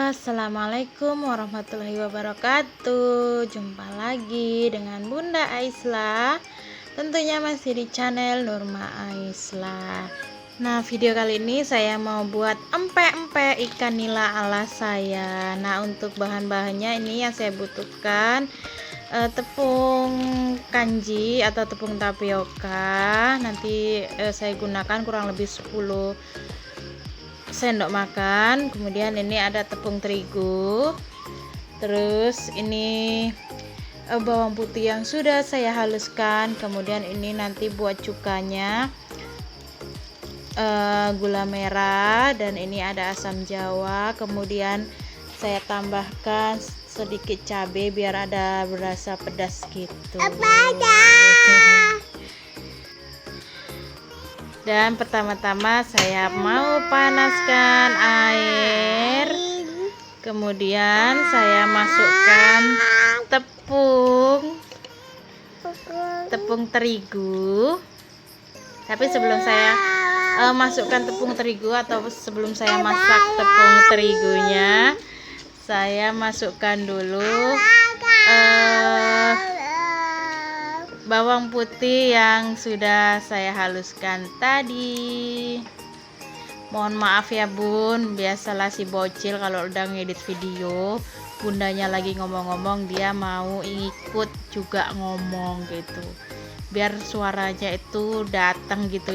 Assalamualaikum warahmatullahi wabarakatuh. Jumpa lagi dengan Bunda Aisla. Tentunya masih di channel Nurma Aisla. Nah, video kali ini saya mau buat empek-empek ikan nila ala saya. Nah, untuk bahan-bahannya ini yang saya butuhkan tepung kanji atau tepung tapioka. Nanti saya gunakan kurang lebih 10 sendok makan. Kemudian ini ada tepung terigu, terus ini bawang putih yang sudah saya haluskan. Kemudian ini nanti buat cukanya, gula merah, dan ini ada asam jawa. Kemudian saya tambahkan sedikit cabai biar ada berasa pedas gitu. Dan pertama-tama saya mau panaskan air. Kemudian saya masukkan tepung terigu. Tapi sebelum saya masukkan tepung terigu atau sebelum saya masak tepung terigunya, saya masukkan dulu bawang putih yang sudah saya haluskan tadi. Mohon maaf ya bun, biasalah si bocil kalau udah ngedit video, bundanya lagi ngomong-ngomong dia mau ikut juga ngomong gitu, biar suaranya itu datang gitu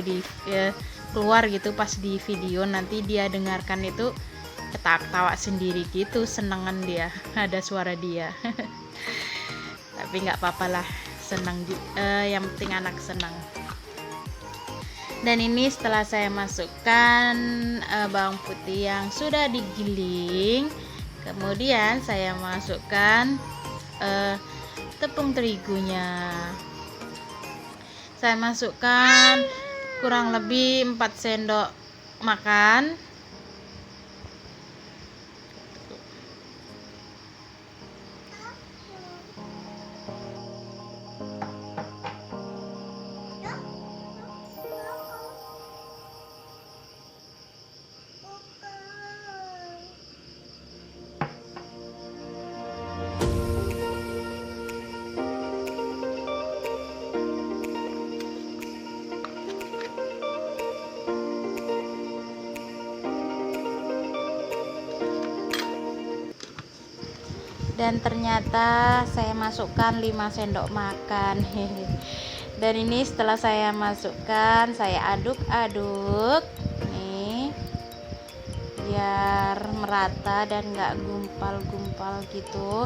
keluar gitu pas di video, nanti dia dengarkan itu ketawa sendiri gitu, senengan dia ada suara dia. Tapi nggak apa-apa lah, senang, yang penting anak senang. Dan ini setelah saya masukkan bawang putih yang sudah digiling, kemudian saya masukkan tepung terigunya. Saya masukkan kurang lebih 4 sendok makan. Dan ternyata saya masukkan 5 sendok makan. Dan ini setelah saya masukkan, saya aduk-aduk nih biar merata dan nggak gumpal-gumpal gitu.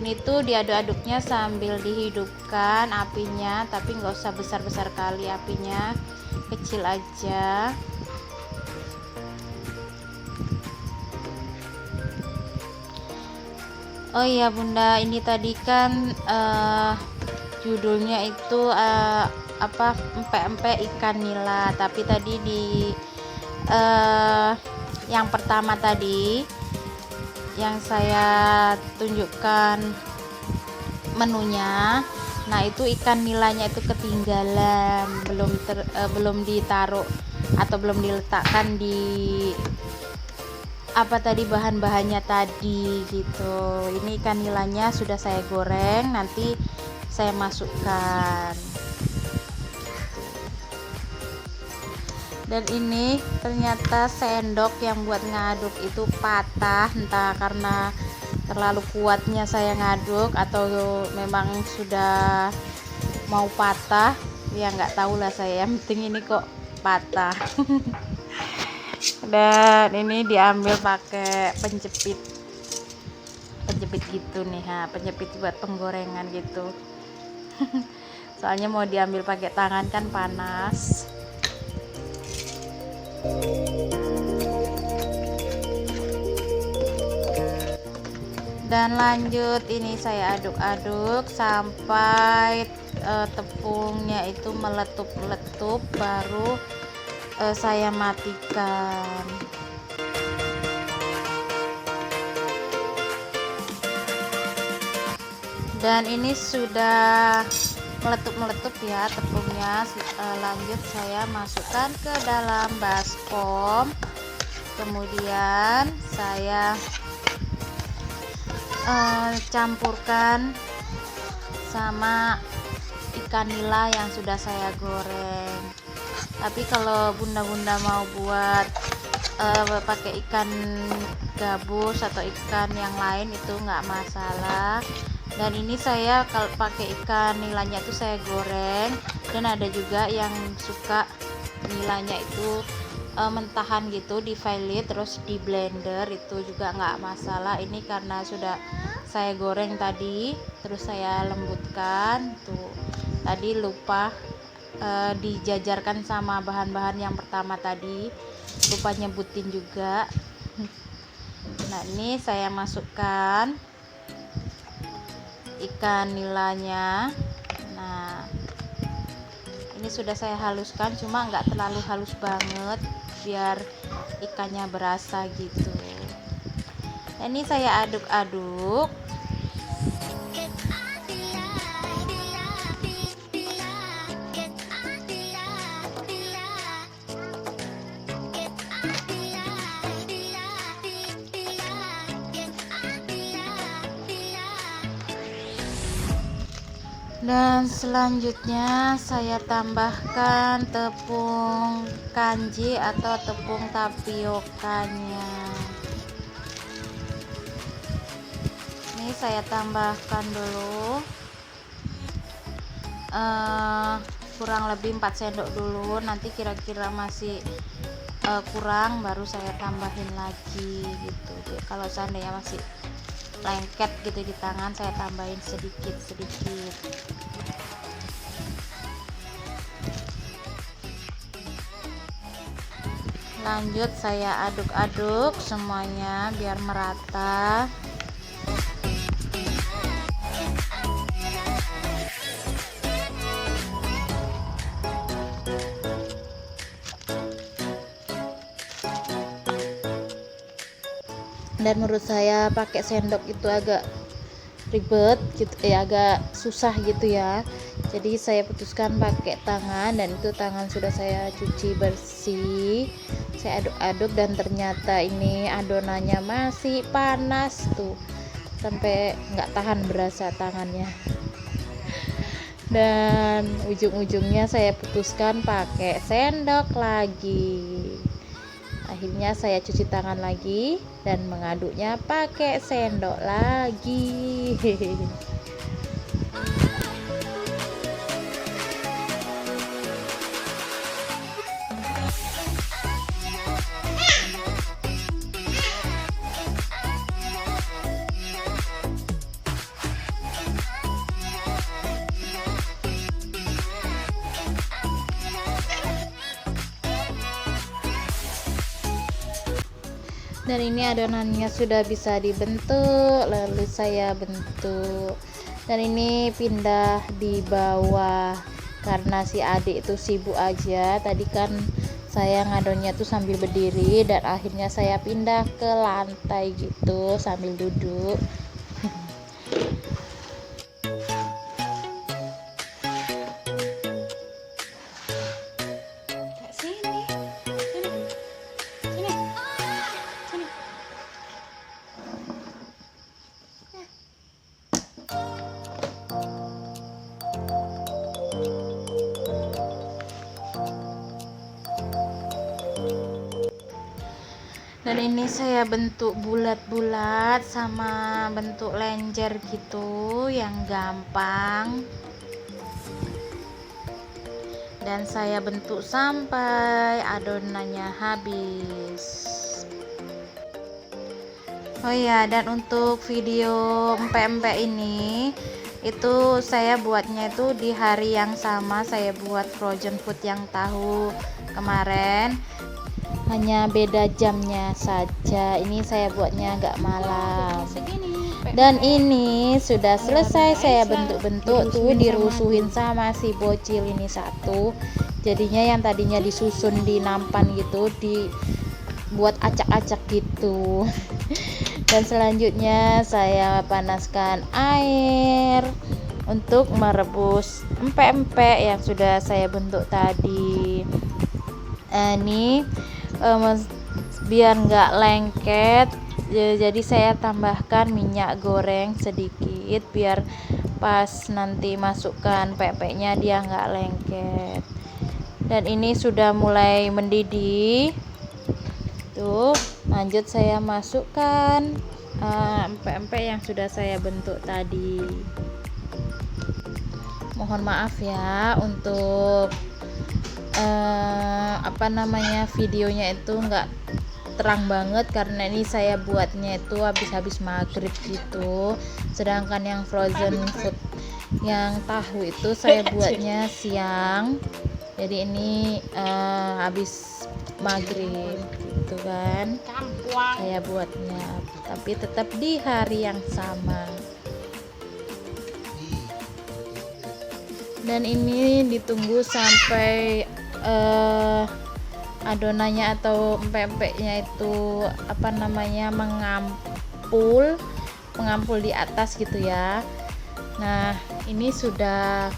Ini tuh diaduk-aduknya sambil dihidupkan apinya, tapi nggak usah besar-besar kali apinya, kecil aja. Oh iya bunda, ini tadi kan judulnya itu empek-empek ikan nila, tapi tadi di yang pertama tadi yang saya tunjukkan menunya, nah itu ikan nilanya itu ketinggalan, belum ditaruh atau belum diletakkan di tadi bahan-bahannya tadi gitu. Ini ikan nilanya sudah saya goreng, nanti saya masukkan. Dan ini ternyata sendok yang buat ngaduk itu patah, entah karena terlalu kuatnya saya ngaduk atau memang sudah mau patah, ya nggak tahu lah saya, yang penting ini kok patah. Dan ini diambil pakai penjepit gitu nih, penjepit buat penggorengan gitu. Soalnya mau diambil pakai tangan kan panas. Dan lanjut ini saya aduk-aduk sampai tepungnya itu meletup-meletup, baru saya matikan. Dan ini sudah meletup-meletup ya tepungnya. Lanjut saya masukkan ke dalam baskom, kemudian saya campurkan sama ikan nila yang sudah saya goreng. Tapi kalau bunda-bunda mau buat pakai ikan gabus atau ikan yang lain itu nggak masalah. Dan ini saya kalau pakai ikan nilanya itu saya goreng, dan ada juga yang suka nilanya itu mentahan gitu, di fillet terus di blender, itu juga nggak masalah. Ini karena sudah saya goreng tadi terus saya lembutkan tuh. Tadi lupa dijajarkan sama bahan-bahan yang pertama tadi, lupa nyebutin juga. Nah, ini saya masukkan ikan nilanya. Nah, ini sudah saya haluskan, cuma nggak terlalu halus banget biar ikannya berasa gitu. Nah, ini saya aduk-aduk. Dan selanjutnya saya tambahkan tepung kanji atau tepung tapiokanya. Ini saya tambahkan dulu kurang lebih 4 sendok dulu. Nanti kira-kira masih kurang baru saya tambahin lagi gitu. Jadi kalau seandainya masih lengket gitu di tangan, saya tambahin sedikit-sedikit. Lanjut saya aduk-aduk semuanya biar merata. Dan menurut saya pakai sendok itu agak ribet gitu, agak susah gitu ya. Jadi saya putuskan pakai tangan, dan itu tangan sudah saya cuci bersih. Saya aduk-aduk dan ternyata ini adonannya masih panas tuh, sampai nggak tahan berasa tangannya. Dan ujung-ujungnya saya putuskan pakai sendok lagi. Akhirnya saya cuci tangan lagi dan mengaduknya pakai sendok lagi. Dan ini adonannya sudah bisa dibentuk, lalu saya bentuk. Dan ini pindah di bawah karena si adik itu sibuk aja. Tadi kan saya ngadonnya tuh sambil berdiri, dan akhirnya saya pindah ke lantai gitu sambil duduk. Dan ini saya bentuk bulat-bulat sama bentuk lenjer gitu yang gampang. Dan saya bentuk sampai adonannya habis. Oh ya, dan untuk video empek-empek ini itu saya buatnya itu di hari yang sama saya buat frozen food yang tahu kemarin, hanya beda jamnya saja. Ini saya buatnya agak malam. Dan ini sudah selesai saya bentuk-bentuk tuh, dirusuhin sama si bocil ini satu. Jadinya yang tadinya disusun di nampan gitu dibuat acak-acak gitu. Dan selanjutnya saya panaskan air untuk merebus empek-empek yang sudah saya bentuk tadi. Ini biar nggak lengket, Jadi saya tambahkan minyak goreng sedikit biar pas nanti masukkan pempeknya dia nggak lengket. Dan ini sudah mulai mendidih tuh, lanjut saya masukkan empek-empek yang sudah saya bentuk tadi. Mohon maaf ya untuk videonya itu nggak terang banget karena ini saya buatnya itu habis maghrib gitu, sedangkan yang frozen food yang tahu itu saya buatnya siang, jadi ini habis maghrib gitu kan saya buatnya, tapi tetap di hari yang sama. Dan ini ditunggu sampai adonannya atau empek-empeknya itu mengampul di atas gitu ya. Nah ini sudah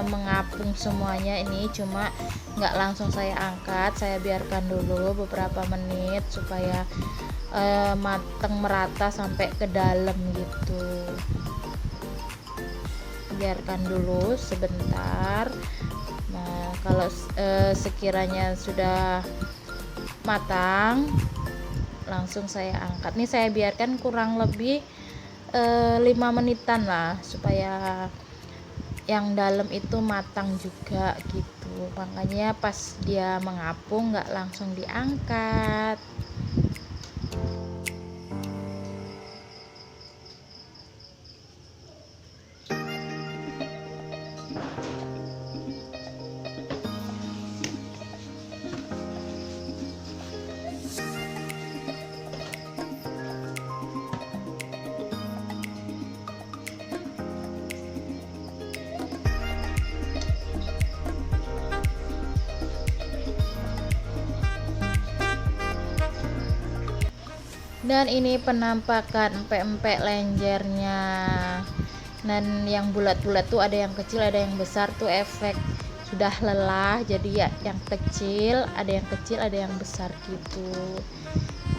mengapung semuanya, ini cuma nggak langsung saya angkat, saya biarkan dulu beberapa menit supaya mateng merata sampai ke dalam gitu. Biarkan dulu sebentar. Nah kalau sekiranya sudah matang langsung saya angkat. Nih saya biarkan kurang lebih 5 menitan lah supaya yang dalam itu matang juga gitu, makanya pas dia mengapung nggak langsung diangkat. Dan ini penampakan empek-empek lenjernya. Dan yang bulat-bulat tuh ada yang kecil ada yang besar, tuh efek sudah lelah jadi ya yang kecil ada yang besar gitu.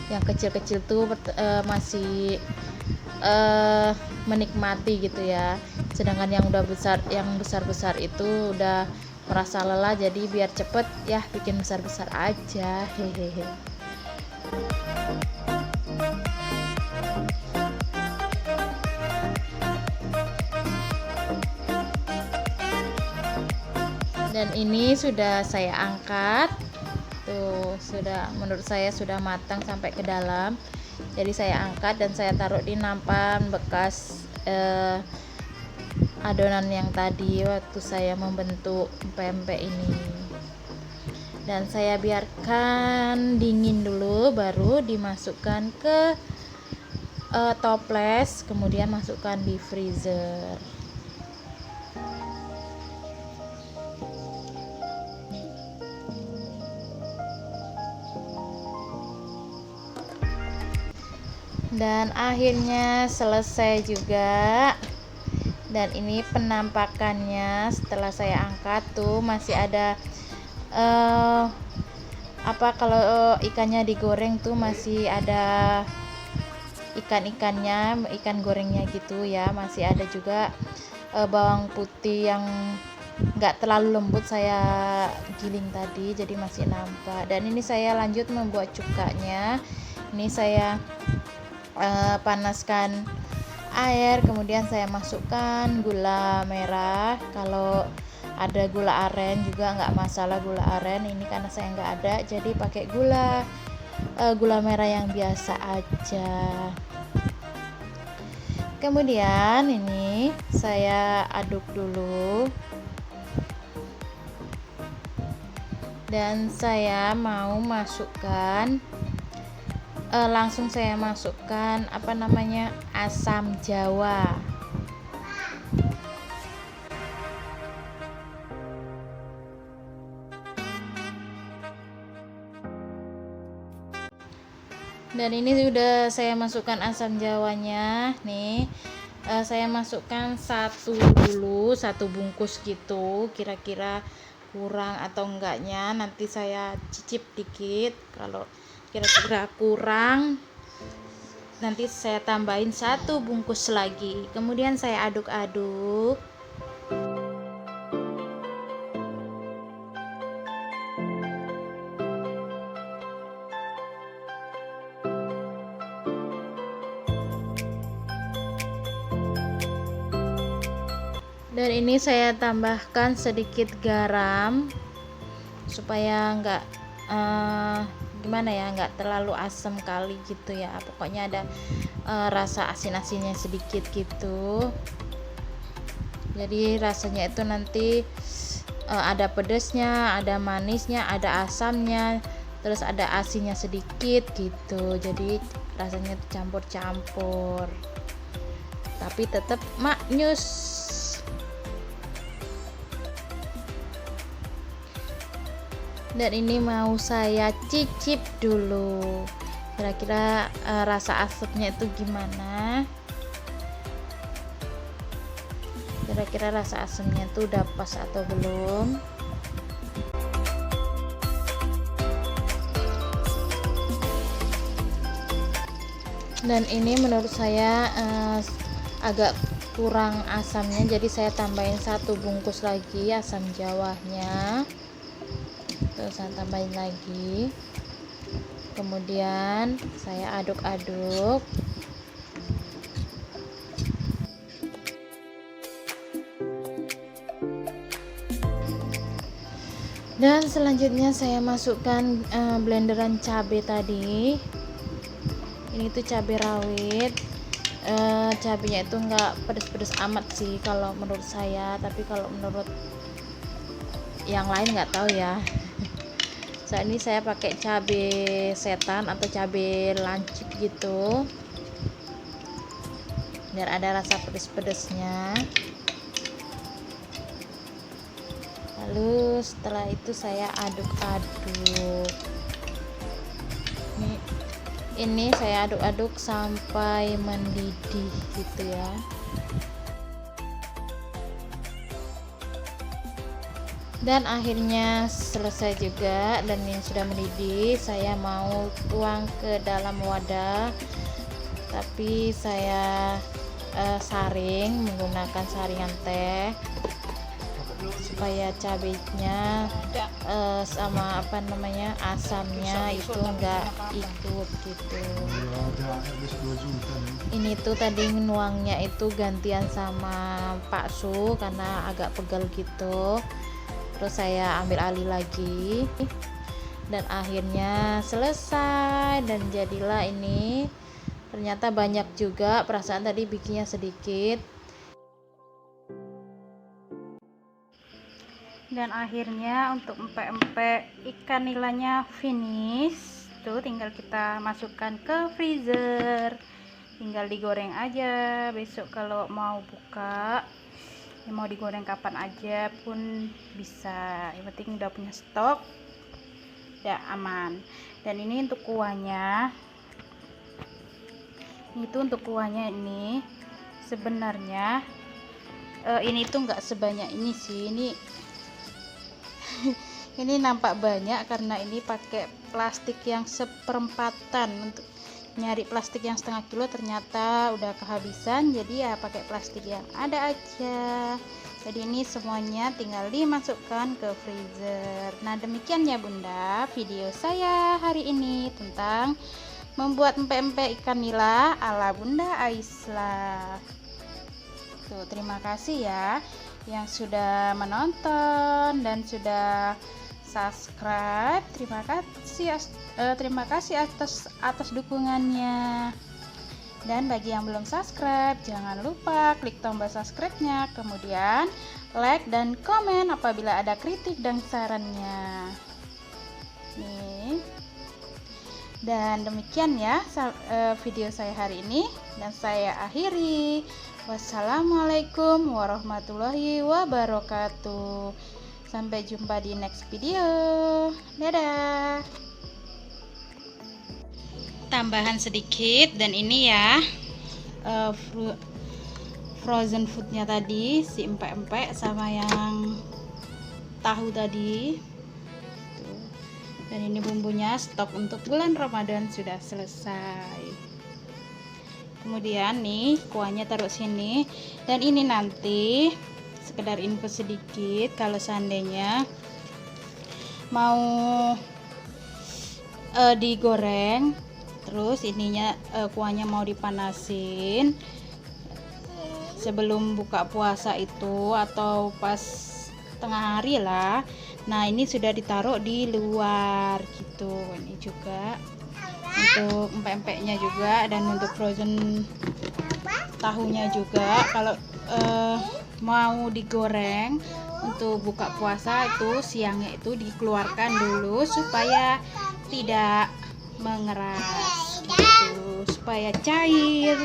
Yang kecil-kecil tuh masih menikmati gitu ya, sedangkan yang besar-besar itu udah merasa lelah, jadi biar cepet ya bikin besar-besar aja, hehehe. Dan ini sudah saya angkat tuh, menurut saya sudah matang sampai ke dalam, jadi saya angkat dan saya taruh di nampan bekas adonan yang tadi waktu saya membentuk pempek ini. Dan saya biarkan dingin dulu baru dimasukkan ke toples, kemudian masukkan di freezer. Dan akhirnya selesai juga. Dan ini penampakannya setelah saya angkat tuh masih ada kalau ikannya digoreng tuh masih ada ikan gorengnya gitu ya, masih ada juga bawang putih yang nggak terlalu lembut saya giling tadi, jadi masih nampak. Dan ini saya lanjut membuat cukanya. Ini saya panaskan air, kemudian saya masukkan gula merah, kalau ada gula aren juga nggak masalah, gula aren ini karena saya nggak ada jadi pakai gula merah yang biasa aja. Kemudian ini saya aduk dulu dan saya mau masukkan langsung saya masukkan asam jawa. Dan ini sudah saya masukkan asam jawanya nih. Saya masukkan satu bungkus gitu, kira-kira kurang atau enggaknya nanti saya cicip dikit, kalau kira-kira kurang nanti saya tambahin 1 bungkus lagi, kemudian saya aduk-aduk. Dan ini saya tambahkan sedikit garam supaya nggak gimana ya, nggak terlalu asam kali gitu ya, pokoknya ada rasa asin-asinnya sedikit gitu. Jadi rasanya itu nanti ada pedesnya, ada manisnya, ada asamnya, terus ada asinnya sedikit gitu. Jadi rasanya campur-campur tapi tetap maknyus. Dan ini mau saya cicip dulu, kira-kira rasa asapnya itu gimana, kira-kira rasa asamnya itu udah pas atau belum. Dan ini menurut saya agak kurang asamnya, jadi saya tambahin 1 bungkus lagi asam jawanya. Terus saya tambahin lagi, kemudian saya aduk-aduk. Dan selanjutnya saya masukkan blenderan cabai tadi. Ini tuh cabai rawit. Cabenya itu enggak pedes-pedes amat sih kalau menurut saya, tapi kalau menurut yang lain nggak tahu ya. Saat ini saya pakai cabai setan atau cabai lancip gitu, biar ada rasa pedes-pedesnya. Lalu setelah itu saya aduk-aduk. Ini saya aduk-aduk sampai mendidih gitu ya. Dan akhirnya selesai juga, dan ini sudah mendidih. Saya mau tuang ke dalam wadah, tapi saya saring menggunakan saringan teh supaya cabenya sama asamnya itu enggak ikut gitu. Ini tuh tadi nuangnya itu gantian sama Pak Su karena agak pegal gitu, terus saya ambil alih lagi, dan akhirnya selesai. Dan jadilah ini, ternyata banyak juga, perasaan tadi bikinnya sedikit. Dan akhirnya untuk empek-empek ikan nilanya finish tuh, tinggal kita masukkan ke freezer, tinggal digoreng aja. Besok kalau mau buka ya, mau digoreng kapan aja pun bisa, yang penting udah punya stok ya aman. Dan ini untuk kuahnya, ini sebenarnya ini tuh nggak sebanyak ini sih, ini nampak banyak karena ini pakai plastik yang seperempatan. Untuk nyari plastik yang setengah kilo ternyata udah kehabisan, jadi ya pakai plastik yang ada aja. Jadi ini semuanya tinggal dimasukkan ke freezer. Nah demikian ya Bunda video saya hari ini tentang membuat empek-empek ikan nila ala Bunda Aisla. Tuh, terima kasih ya yang sudah menonton dan sudah subscribe. Terima kasih atas dukungannya. Dan bagi yang belum subscribe, jangan lupa klik tombol subscribe-nya, kemudian like dan komen apabila ada kritik dan sarannya. Nih. Dan demikian ya video saya hari ini, dan saya akhiri. Wassalamualaikum warahmatullahi wabarakatuh. Sampai jumpa di next video. Dadah. Tambahan sedikit, dan ini ya frozen foodnya tadi, si empek-empek sama yang tahu tadi. Dan ini bumbunya, stok untuk bulan Ramadan sudah selesai. Kemudian nih kuahnya taruh sini, dan ini nanti sekedar info sedikit, kalau seandainya mau digoreng terus ininya kuahnya mau dipanasin sebelum buka puasa itu atau pas tengah hari lah. Nah ini sudah ditaruh di luar gitu. Ini juga untuk empek-empeknya juga, dan untuk frozen tahunya juga. Kalau mau digoreng untuk buka puasa itu siangnya itu dikeluarkan dulu supaya tidak mengeras gitu, supaya cair.